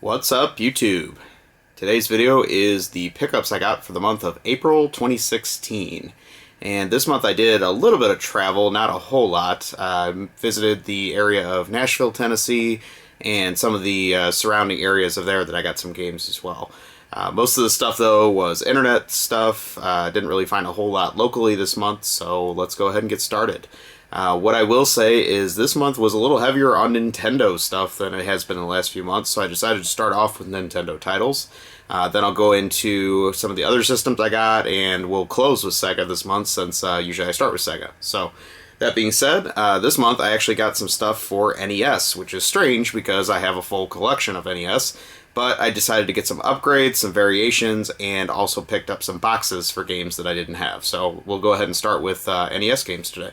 What's up, YouTube? Today's video is the pickups I got for the month of April 2016. And this month I did a little bit of travel, not a whole lot. I visited the area of Nashville, Tennessee, and some of the surrounding areas of there that I got some games as well. Most of the stuff, though, was internet stuff. Didn't really find a whole lot locally this month, so let's go ahead and get started. What I will say is this month was a little heavier on Nintendo stuff than it has been in the last few months, so I decided to start off with Nintendo titles. Then I'll go into some of the other systems I got, and we'll close with Sega this month since usually I start with Sega. So, that being said, this month I actually got some stuff for NES, which is strange because I have a full collection of NES, but I decided to get some upgrades, some variations, and also picked up some boxes for games that I didn't have. So we'll go ahead and start with NES games today.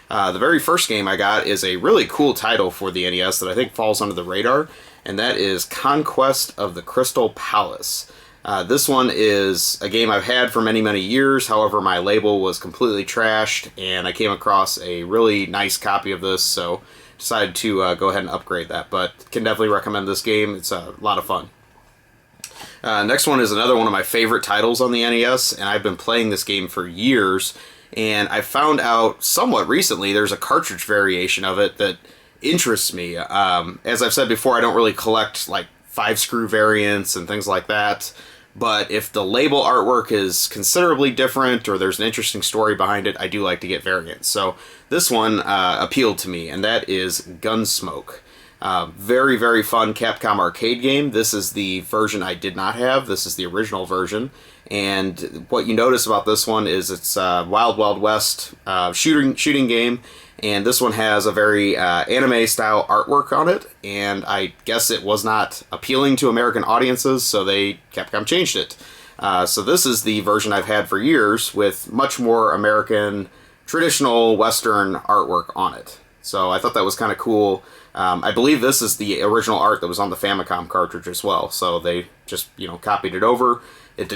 The very first game I got is a really cool title for the NES that I think falls under the radar, and that is Conquest of the Crystal Palace. This one is a game I've had for many, many years. However, my label was completely trashed, and I came across a really nice copy of this, so decided to go ahead and upgrade that. But can definitely recommend this game. It's a lot of fun. Next one is another one of my favorite titles on the NES, and I've been playing this game for years. And I found out somewhat recently there's a cartridge variation of it that interests me. As I've said before, I don't really collect like 5-screw variants and things like that. But if the label artwork is considerably different or there's an interesting story behind it, I do like to get variants. So this one appealed to me, and that is Gun.Smoke. Very, very fun Capcom arcade game. This is the version I did not have. This is the original version. And what you notice about this one is it's a Wild Wild West shooting game. And this one has a very anime-style artwork on it. And I guess it was not appealing to American audiences, so Capcom changed it. So this is the version I've had for years with much more American, traditional Western artwork on it. So I thought that was kind of cool. I believe this is the original art that was on the Famicom cartridge as well. So they just, copied it over.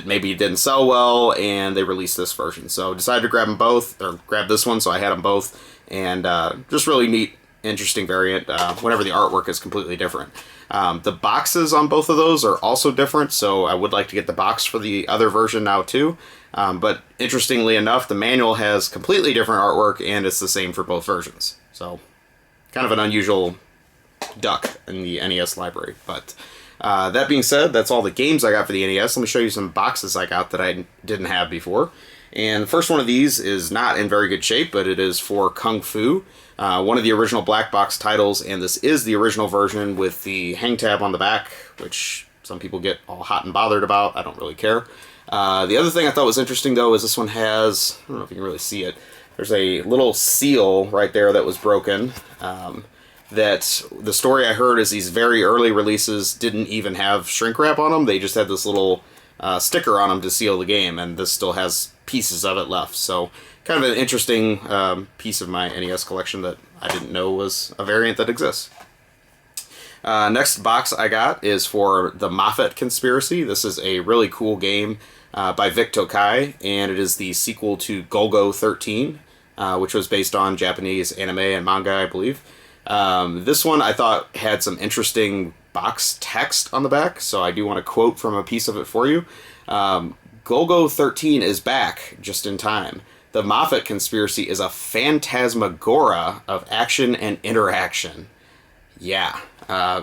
Maybe it didn't sell well, and they released this version. So decided to grab them both, or grab this one, so I had them both. And just really neat, interesting variant, whenever the artwork is completely different. The boxes on both of those are also different, so I would like to get the box for the other version now too. But interestingly enough, the manual has completely different artwork, and it's the same for both versions. So kind of an unusual duck in the NES library. But that being said, that's all the games I got for the NES. Let me show you some boxes I got that I didn't have before. And the first one of these is not in very good shape, but it is for Kung Fu, one of the original black box titles, and this is the original version with the hang tab on the back, which some people get all hot and bothered about. I don't really care. The other thing I thought was interesting, though, is this one has, I don't know if you can really see it, there's a little seal right there that was broken. That the story I heard is these very early releases didn't even have shrink wrap on them. They just had this little sticker on them to seal the game, and this still has pieces of it left. So kind of an interesting piece of my NES collection that I didn't know was a variant that exists. Next box I got is for the Moffat Conspiracy. This is a really cool game by Vic Tokai, and it is the sequel to Golgo 13, which was based on Japanese anime and manga, I believe. This one I thought had some interesting box text on the back, so I do want to quote from a piece of it for you. Golgo 13 is back just in time. The Moffat Conspiracy is a phantasmagoria of action and interaction. Yeah,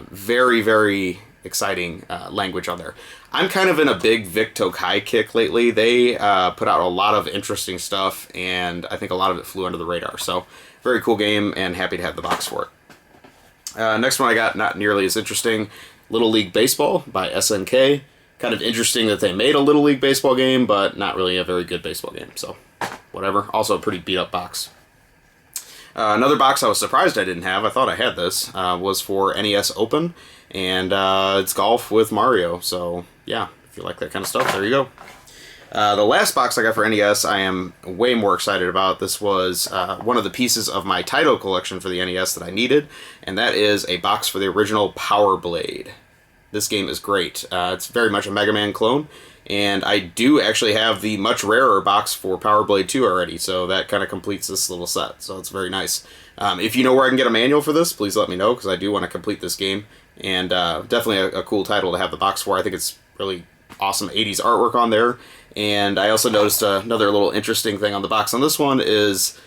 very, very exciting language on there. I'm kind of in a big Vic Tokai kick lately. They put out a lot of interesting stuff, and I think a lot of it flew under the radar. So, very cool game, and happy to have the box for it. Next one I got, not nearly as interesting, Little League Baseball by SNK. Kind of interesting that they made a Little League Baseball game, but not really a very good baseball game, so whatever. Also a pretty beat-up box. Another box I was surprised I didn't have, I thought I had this, was for NES Open, and it's Golf with Mario, so yeah, if you like that kind of stuff, there you go. The last box I got for NES I am way more excited about. This was one of the pieces of my title collection for the NES that I needed, and that is a box for the original Power Blade. This game is great. It's very much a Mega Man clone, and I do actually have the much rarer box for Power Blade 2 already, so that kind of completes this little set, so it's very nice. If you know where I can get a manual for this, please let me know, because I do want to complete this game and definitely a cool title to have the box for. I think it's really awesome 80s artwork on there. And I also noticed another little interesting thing on the box on this one is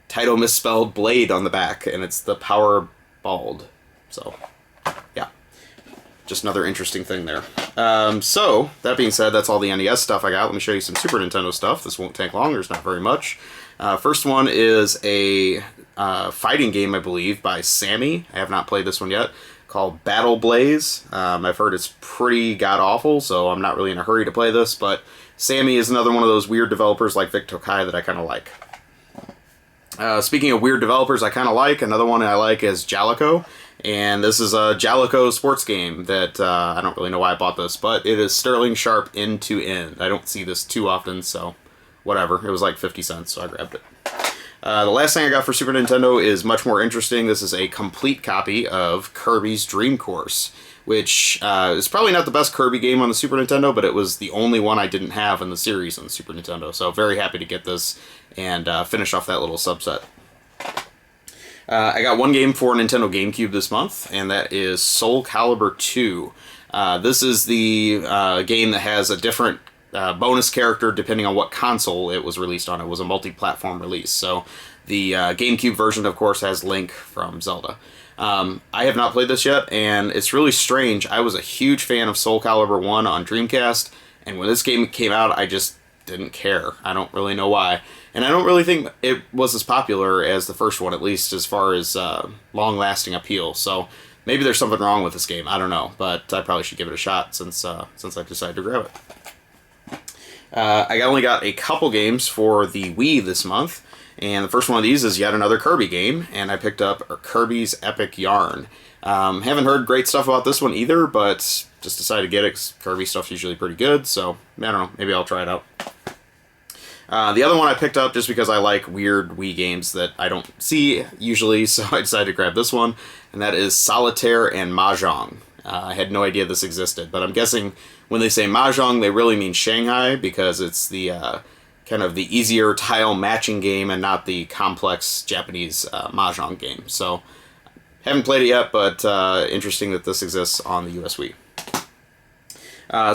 title misspelled Blade on the back, and it's the Power Bald. So, yeah. Just another interesting thing there. So, that being said, that's all the NES stuff I got. Let me show you some Super Nintendo stuff. This won't take long. There's not very much. First one is a fighting game, I believe, by Sammy. I have not played this one yet. Called Battle Blaze. I've heard it's pretty god-awful, so I'm not really in a hurry to play this, but Sammy is another one of those weird developers like Vic Tokai that I kind of like. Speaking of weird developers I kind of like, another one I like is Jalico. And this is a Jalico sports game that I don't really know why I bought this, but it is sterling sharp end to end. I don't see this too often, so whatever. It was like 50 cents, so I grabbed it. The last thing I got for Super Nintendo is much more interesting. This is a complete copy of Kirby's Dream Course, which is probably not the best Kirby game on the Super Nintendo, but it was the only one I didn't have in the series on the Super Nintendo. So very happy to get this and finish off that little subset. I got one game for Nintendo GameCube this month, and that is Soul Calibur 2. This is the game that has a different bonus character depending on what console it was released on. It was a multi-platform release. So the GameCube version, of course, has Link from Zelda. I have not played this yet, and it's really strange. I was a huge fan of Soul Calibur 1 on Dreamcast, and when this game came out, I just didn't care. I don't really know why. And I don't really think it was as popular as the first one, at least as far as long-lasting appeal. So maybe there's something wrong with this game. I don't know, but I probably should give it a shot since I decided to grab it. I only got a couple games for the Wii this month, and the first one of these is yet another Kirby game, and I picked up Kirby's Epic Yarn. Haven't heard great stuff about this one either, but just decided to get it because Kirby stuff's usually pretty good, so I don't know, maybe I'll try it out. The other one I picked up just because I like weird Wii games that I don't see usually, so I decided to grab this one, and that is Solitaire and Mahjong. I had no idea this existed, but I'm guessing when they say Mahjong, they really mean Shanghai, because it's the kind of the easier tile matching game and not the complex Japanese Mahjong game. So, haven't played it yet, but interesting that this exists on the US Wii.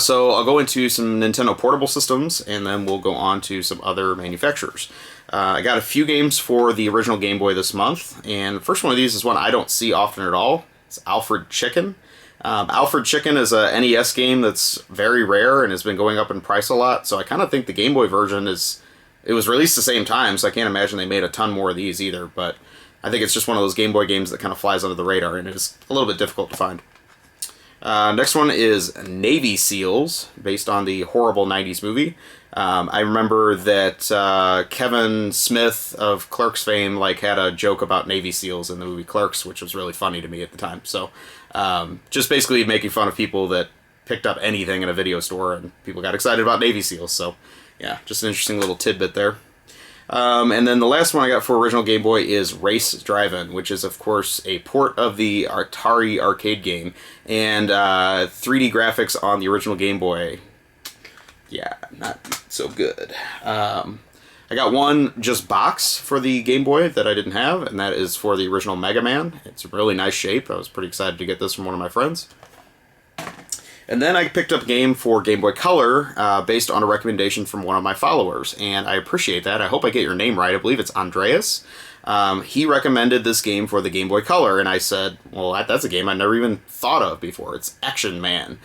So I'll go into some Nintendo portable systems, and then we'll go on to some other manufacturers. I got a few games for the original Game Boy this month, and the first one of these is one I don't see often at all. It's Alfred Chicken. Alfred Chicken is a NES game that's very rare and has been going up in price a lot, so I kind of think the Game Boy version it was released the same time, so I can't imagine they made a ton more of these either, but I think it's just one of those Game Boy games that kind of flies under the radar, and it is a little bit difficult to find. Next one is Navy SEALs, based on the horrible 90s movie. I remember that Kevin Smith of Clerks fame had a joke about Navy SEALs in the movie Clerks, which was really funny to me at the time. So just basically making fun of people that picked up anything in a video store, and people got excited about Navy SEALs. So yeah, just an interesting little tidbit there. And then the last one I got for original Game Boy is Race Drive-In, which is, of course, a port of the Atari arcade game. And 3D graphics on the original Game Boy, yeah, not so good. I got one just box for the Game Boy that I didn't have, and that is for the original Mega Man. It's a really nice shape. I was pretty excited to get this from one of my friends. And then I picked up a game for Game Boy Color based on a recommendation from one of my followers, and I appreciate that. I hope I get your name right. I believe it's Andreas. He recommended this game for the Game Boy Color, and I said, well, that's a game I never even thought of before. It's Action Man,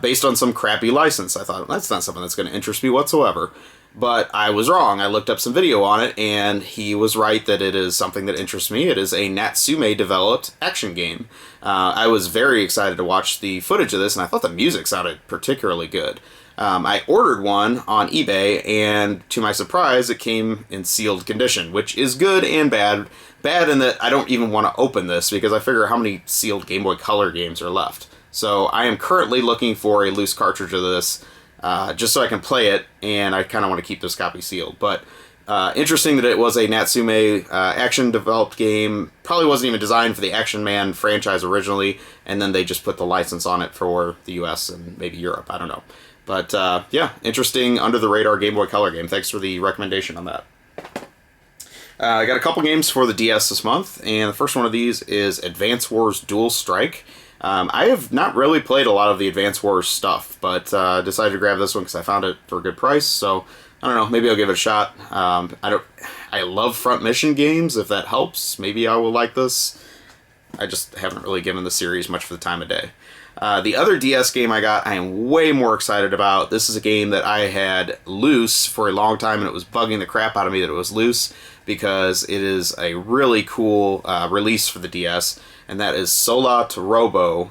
based on some crappy license. I thought, that's not something that's going to interest me whatsoever. But I was wrong. I looked up some video on it, and he was right that it is something that interests me. It is a Natsume-developed action game. I was very excited to watch the footage of this, and I thought the music sounded particularly good. I ordered one on eBay, and to my surprise, it came in sealed condition, which is good and bad. Bad in that I don't even want to open this, because I figure how many sealed Game Boy Color games are left. So I am currently looking for a loose cartridge of this, just so I can play it, and I kind of want to keep this copy sealed. But interesting that it was a Natsume action-developed game. Probably wasn't even designed for the Action Man franchise originally, and then they just put the license on it for the US and maybe Europe. I don't know. But yeah, interesting under-the-radar Game Boy Color game. Thanks for the recommendation on that. I got a couple games for the DS this month, and the first one of these is Advance Wars Dual Strike. I have not really played a lot of the Advance Wars stuff, but decided to grab this one because I found it for a good price. So I don't know, maybe I'll give it a shot. I love front mission games. If that helps, maybe I will like this. I just haven't really given the series much for the time of day. The other DS game I got, I am way more excited about. This is a game that I had loose for a long time, and it was bugging the crap out of me that it was loose, because it is a really cool release for the DS, and that is Sola to Robo,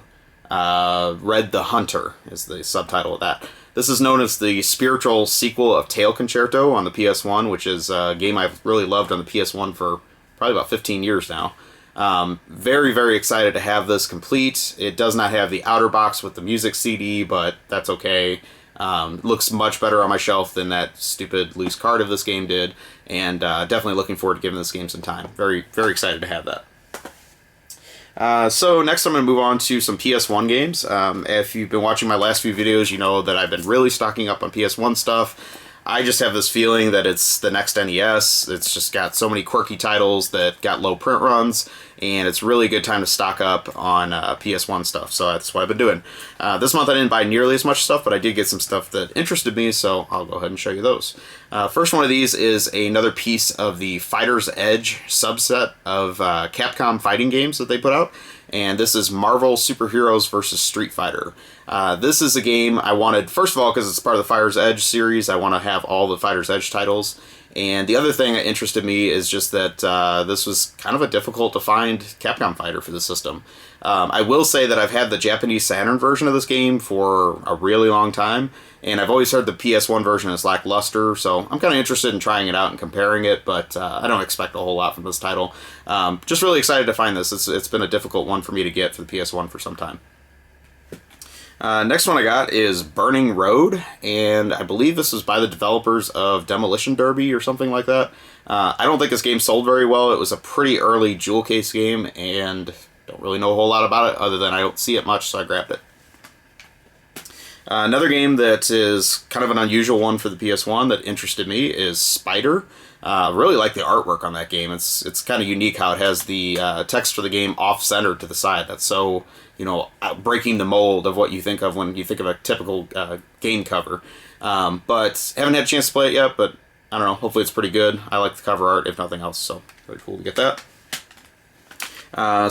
Red the Hunter is the subtitle of that. This is known as the spiritual sequel of Tail Concerto on the PS1, which is a game I've really loved on the PS1 for probably about 15 years now. Very, very excited to have this complete. It does not have the outer box with the music CD, but that's okay. Looks much better on my shelf than that stupid loose card of this game did, and definitely looking forward to giving this game some time. Very, very excited to have that. So next I'm going to move on to some PS1 games. If you've been watching my last few videos, you know that I've been really stocking up on PS1 stuff. I just have this feeling that it's the next NES. It's just got so many quirky titles that got low print runs, and it's really a good time to stock up on PS1 stuff, so that's what I've been doing. This month I didn't buy nearly as much stuff, but I did get some stuff that interested me, so I'll go ahead and show you those. First one of these is another piece of the Fighter's Edge subset of Capcom fighting games that they put out, and this is Marvel Superheroes vs. Street Fighter. This is a game I wanted, first of all, because it's part of the Fighter's Edge series. I want to have all the Fighter's Edge titles. And the other thing that interested me is just that this was kind of a difficult to find Capcom fighter for the system. I will say that I've had the Japanese Saturn version of this game for a really long time, and I've always heard the PS1 version is lackluster, so I'm kind of interested in trying it out and comparing it, but I don't expect a whole lot from this title. Just really excited to find this. It's been a difficult one for me to get for the PS1 for some time. Next one I got is Burning Road, and I believe this was by the developers of Demolition Derby or something like that. I don't think this game sold very well. It was a pretty early jewel case game, and don't really know a whole lot about it other than I don't see it much, so I grabbed it. Another game that is kind of an unusual one for the PS1 that interested me is Spider. Really like the artwork on that game. It's kind of unique how it has the text for the game off-centered to the side. That's so, breaking the mold of what you think of when you think of a typical game cover. But haven't had a chance to play it yet, but I don't know, hopefully it's pretty good. I like the cover art, if nothing else, so very cool to get that.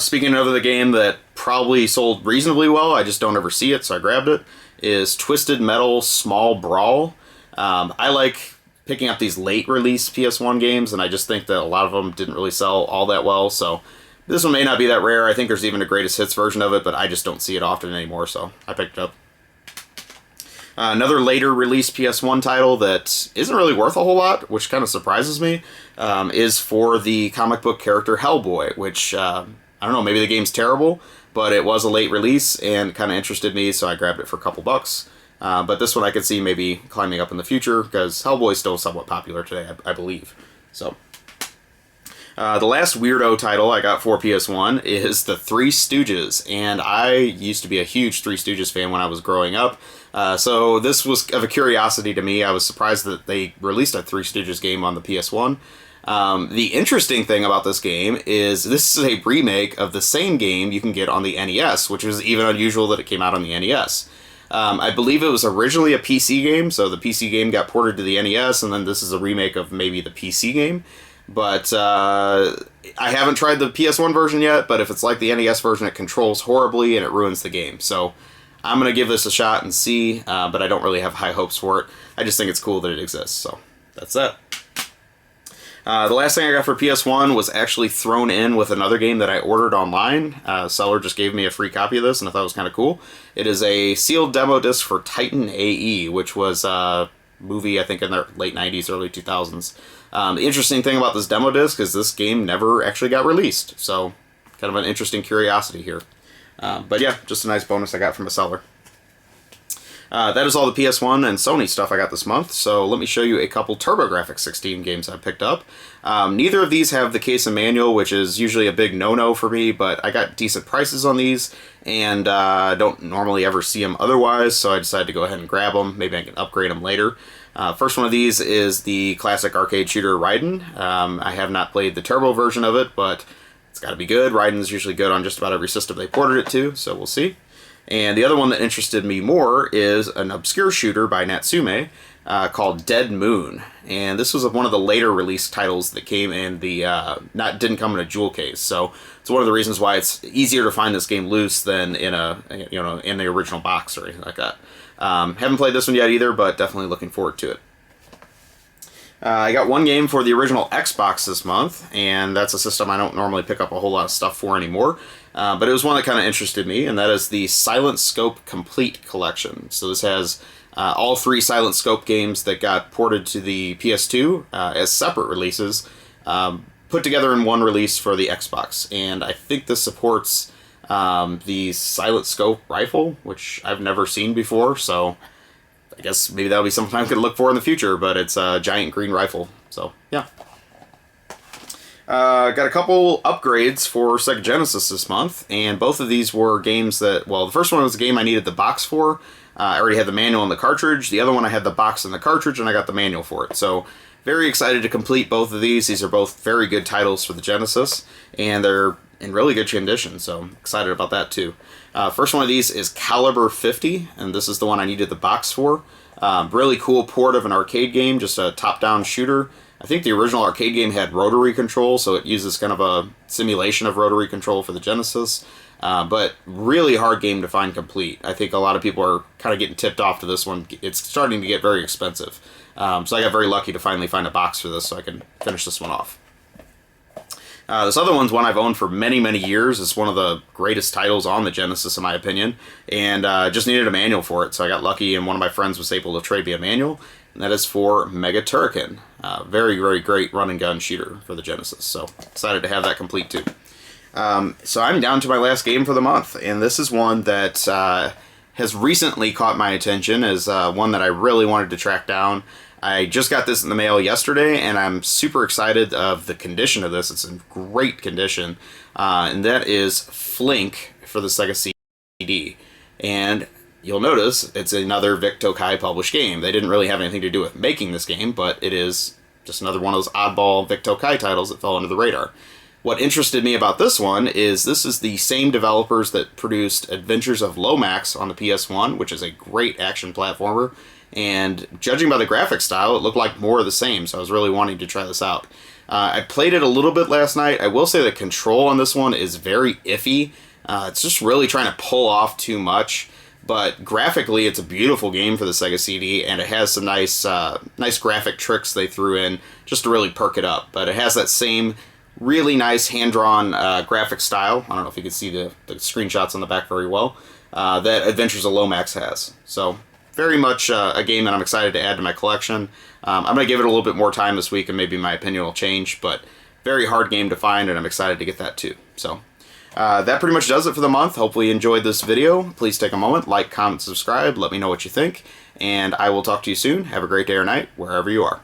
Speaking of the game that probably sold reasonably well, I just don't ever see it, so I grabbed it, is Twisted Metal Small Brawl. I like picking up these late release PS1 games, and I just think that a lot of them didn't really sell all that well, so this one may not be that rare. I think there's even a greatest hits version of it, but I just don't see it often anymore, so I picked it up. Another later release PS1 title that isn't really worth a whole lot, which kind of surprises me, is for the comic book character Hellboy, which, I don't know, maybe the game's terrible, but it was a late release and kind of interested me, so I grabbed it for a couple bucks. But this one I could see maybe climbing up in the future, because Hellboy is still somewhat popular today, I believe. So, the last weirdo title I got for PS1 is The Three Stooges, and I used to be a huge Three Stooges fan when I was growing up. So this was of a curiosity to me. I was surprised that they released a Three Stooges game on the PS1. The interesting thing about this game is this is a remake of the same game you can get on the NES, which is even unusual that it came out on the NES. I believe it was originally a PC game, so the PC game got ported to the NES, and then this is a remake of maybe the PC game. But I haven't tried the PS1 version yet, but if it's like the NES version, it controls horribly and it ruins the game. So I'm going to give this a shot and see, but I don't really have high hopes for it. I just think it's cool that it exists, so that's that. The last thing I got for PS1 was actually thrown in with another game that I ordered online. Seller just gave me a free copy of this, and I thought it was kind of cool. It is a sealed demo disc for Titan AE, which was a movie, I think, in the late 90s, early 2000s. The interesting thing about this demo disc is this game never actually got released, so kind of an interesting curiosity here. But yeah, just a nice bonus I got from a seller. That is all the PS1 and Sony stuff I got this month, so let me show you a couple TurboGrafx-16 games I picked up. Neither of these have the case and manual, which is usually a big no-no for me, but I got decent prices on these, and I don't normally ever see them otherwise, so I decided to go ahead and grab them. Maybe I can upgrade them later. First one of these is the classic arcade shooter Raiden. I have not played the turbo version of it, but It's got to be good. Raidens usually good on just about every system they ported it to, so we'll see. And the other one that interested me more is an obscure shooter by Natsume called Dead Moon. And this was one of the later released titles that came in the didn't come in a jewel case. So it's one of the reasons why it's easier to find this game loose than in in the original box or anything like that. Haven't played this one yet either, but definitely looking forward to it. I got one game for the original Xbox this month, and that's a system I don't normally pick up a whole lot of stuff for anymore. But it was one that kind of interested me, and that is the Silent Scope Complete Collection. So this has all 3 Silent Scope games that got ported to the PS2 as separate releases, put together in one release for the Xbox. And I think this supports the Silent Scope rifle, which I've never seen before, so I guess maybe that'll be something I could look for in the future, but it's a giant green rifle, so yeah. Got a couple upgrades for Sega Genesis this month, and both of these were games that, well, the first one was a game I needed the box for. I already had the manual and the cartridge. The other one I had the box and the cartridge, and I got the manual for it. So very excited to complete both of these. These are both very good titles for the Genesis, and they're in really good condition, so I'm excited about that too. First one of these is Caliber 50, and this is the one I needed the box for. Really cool port of an arcade game, just a top-down shooter. I think the original arcade game had rotary control, so it uses kind of a simulation of rotary control for the Genesis. But really hard game to find complete. I think a lot of people are kind of getting tipped off to this one. It's starting to get very expensive. So I got very lucky to finally find a box for this so I can finish this one off. This other one's one I've owned for many, many years. It's one of the greatest titles on the Genesis, in my opinion, and just needed a manual for it, so I got lucky, and one of my friends was able to trade me a manual, and that is for Mega Turrican. Very, very great run-and-gun shooter for the Genesis, so excited to have that complete, too. So I'm down to my last game for the month, and this is one that has recently caught my attention as one that I really wanted to track down. I just got this in the mail yesterday, and I'm super excited of the condition of this. It's in great condition, and that is Flink for the Sega CD. And you'll notice it's another Vic Tokai published game. They didn't really have anything to do with making this game, but it is just another one of those oddball Vic Tokai titles that fell under the radar. What interested me about this one is this is the same developers that produced Adventures of Lomax on the PS1, which is a great action platformer. And judging by the graphic style, it looked like more of the same, so I was really wanting to try this out. I played it a little bit last night. I will say the control on this one is very iffy. It's just really trying to pull off too much, but graphically it's a beautiful game for the Sega CD, and it has some nice graphic tricks they threw in just to really perk it up. But it has that same really nice hand-drawn graphic style. I don't know if you can see the screenshots on the back very well, that Adventures of Lomax has. So very much a game that I'm excited to add to my collection. I'm going to give it a little bit more time this week, and maybe my opinion will change, but very hard game to find, and I'm excited to get that too. So that pretty much does it for the month. Hopefully you enjoyed this video. Please take a moment, like, comment, subscribe, let me know what you think, and I will talk to you soon. Have a great day or night, wherever you are.